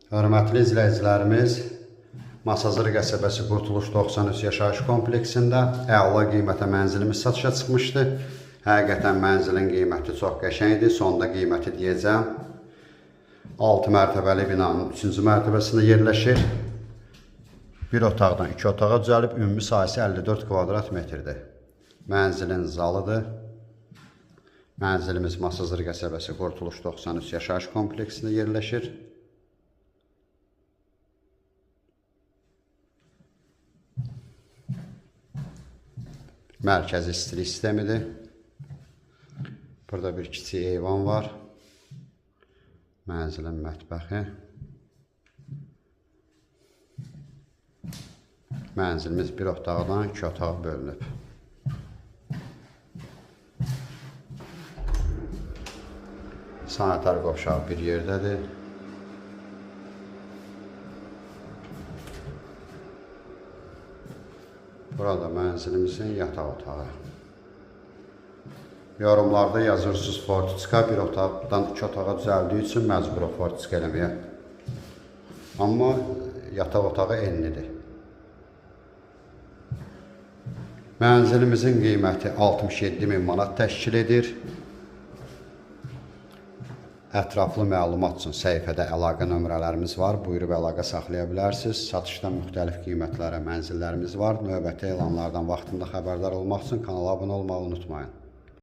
Hörmətli izləyicilərimiz, Masazır qəsəbəsi Qurtuluş 93 yaşayış kompleksində əla qiymətə mənzilimiz satışa çıxmışdı. Həqiqətən mənzilin qiyməti çox qəşəngdir. Sonda qiyməti deyəcəm. 6 mərtəbəli binanın 3-cü mərtəbəsində yerləşir. Bir otaqdan 2 otağa düzəlib, ümumi sahəsi 54 kvadrat metrdir. Mənzilin zalıdır. Mənzilimiz Masazır qəsəbəsi Qurtuluş 93 yaşayış kompleksində yerləşir. Mərkəzi istilik sistemidir. Burada bir kiçik eyvan var. Mənzilin mətbəxi. Mənzilimiz bir otaqdan 2 otağa bölünüb. Sanitar qovşağı bir yerdədir. Burada mənzilimizin yataq otağı. Yorumlarda yazırsınız fortiçka bir otaqdan 2 otağa düzəldiyi üçün məcbur fortiçka eləməyə. Amma yataq otağı enlidir. Mənzilimizin qiyməti 67.000 manat təşkil edir. Ətraflı məlumat üçün səhifədə əlaqə nömrələrimiz var. Buyurub əlaqə saxlaya bilərsiniz. Satışda müxtəlif qiymətlərə mənzillərimiz var. Növbəti elanlardan vaxtında xəbərdar olmaq üçün kanala abunə olmağı unutmayın.